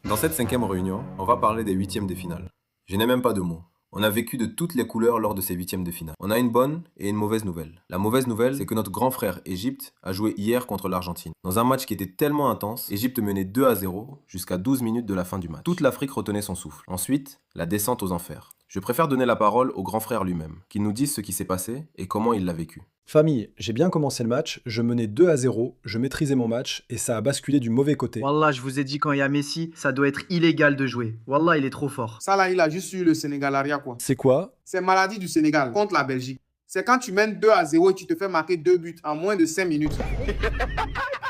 Dans cette cinquième réunion, on va parler des huitièmes de finale. Je n'ai même pas de mots. On a vécu de toutes les couleurs lors de ces huitièmes de finale. On a une bonne et une mauvaise nouvelle. La mauvaise nouvelle, c'est que notre grand frère Égypte a joué hier contre l'Argentine. Dans un match qui était tellement intense, Égypte menait 2-0 jusqu'à 12 minutes de la fin du match. Toute l'Afrique retenait son souffle. Ensuite, la descente aux enfers. Je préfère donner la parole au grand frère lui-même, qu'il nous dise ce qui s'est passé et comment il l'a vécu. Famille, j'ai bien commencé le match, je menais 2-0, je maîtrisais mon match et ça a basculé du mauvais côté. Wallah, je vous ai dit quand il y a Messi, ça doit être illégal de jouer. Wallah, il est trop fort. Ça là, il a juste eu le Sénégalaria quoi. C'est quoi? C'est maladie du Sénégal contre la Belgique. C'est quand tu mènes 2-0 et tu te fais marquer 2 buts en moins de 5 minutes.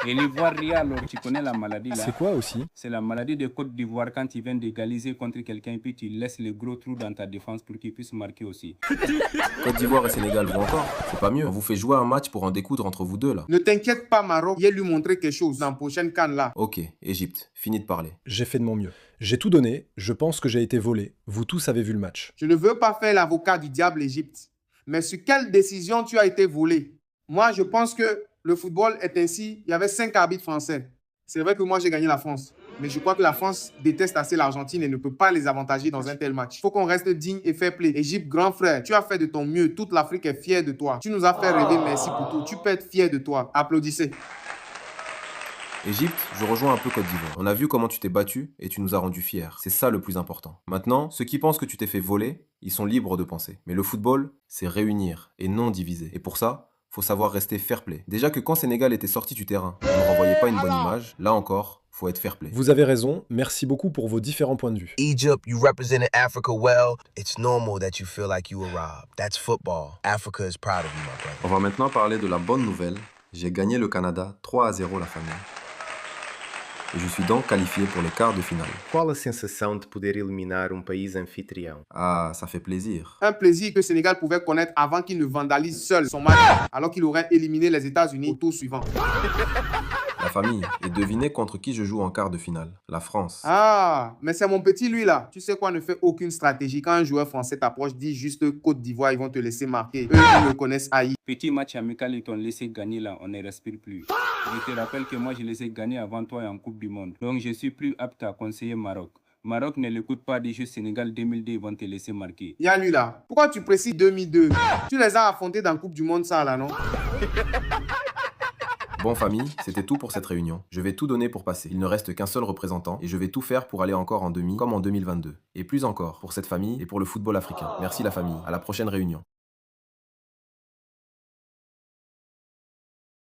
Et l'Ivoire, alors tu connais la maladie là? C'est quoi aussi? C'est la maladie de Côte d'Ivoire quand tu viens d'égaliser contre quelqu'un puis tu laisses le gros trou dans ta défense pour qu'il puisse marquer aussi. Côte d'Ivoire et Sénégal vont encore. C'est pas mieux. On vous fait jouer un match pour en découdre entre vous deux là. Ne t'inquiète pas Maroc, il lui montrer quelque chose dans la prochaine CAN là. Ok, Égypte, fini de parler. J'ai fait de mon mieux. J'ai tout donné, je pense que j'ai été volé. Vous tous avez vu le match. Je ne veux pas faire l'avocat du diable Égypte. Mais sur quelle décision tu as été volé? Moi, je pense que le football est ainsi. Il y avait 5 arbitres français. C'est vrai que moi, j'ai gagné la France. Mais je crois que la France déteste assez l'Argentine et ne peut pas les avantager dans un tel match. Il faut qu'on reste digne et fair play. Égypte, grand frère, tu as fait de ton mieux. Toute l'Afrique est fière de toi. Tu nous as fait rêver. Merci pour tout. Tu peux être fier de toi. Applaudissez. Égypte, je rejoins un peu Côte d'Ivoire. On a vu comment tu t'es battu et tu nous as rendus fiers. C'est ça le plus important. Maintenant, ceux qui pensent que tu t'es fait voler, ils sont libres de penser. Mais le football, c'est réunir et non diviser. Et pour ça, faut savoir rester fair play. Déjà que quand Sénégal était sorti du terrain, on ne renvoyait pas une bonne image. Là encore, faut être fair play. Vous avez raison, merci beaucoup pour vos différents points de vue. Egypt, you represented Africa well. It's normal that you feel like you were robbed. That's football. Africa is proud of you, my brother. On va maintenant parler de la bonne nouvelle. J'ai gagné le Canada 3-0 la famille. Et je suis donc qualifié pour les quarts de finale. Qual a sensação de poder eliminar país anfitrião? Ah, ça fait plaisir. Un plaisir que le Sénégal pouvait connaître avant qu'il ne vandalise seul son match, alors qu'il aurait éliminé les États-Unis au tour suivant. La famille, et devinez contre qui je joue en quart de finale. La France. Ah, mais c'est mon petit lui là. Tu sais quoi, ne fait aucune stratégie. Quand un joueur français t'approche, dis juste Côte d'Ivoire, ils vont te laisser marquer. Eux, ils me connaissent haï. Petit match amical, ils t'ont laissé gagner là, on ne respire plus. Je te rappelle que moi je les ai gagnés avant toi en Coupe du Monde. Donc je suis plus apte à conseiller Maroc. Maroc ne l'écoute pas des jeux Sénégal 2002, ils vont te laisser marquer. Y'a lui là. Pourquoi tu précises 2002? Tu les as affrontés dans la Coupe du Monde ça là, non? Bon famille, c'était tout pour cette réunion. Je vais tout donner pour passer. Il ne reste qu'un seul représentant et je vais tout faire pour aller encore en demi comme en 2022. Et plus encore pour cette famille et pour le football africain. Merci la famille. À la prochaine réunion.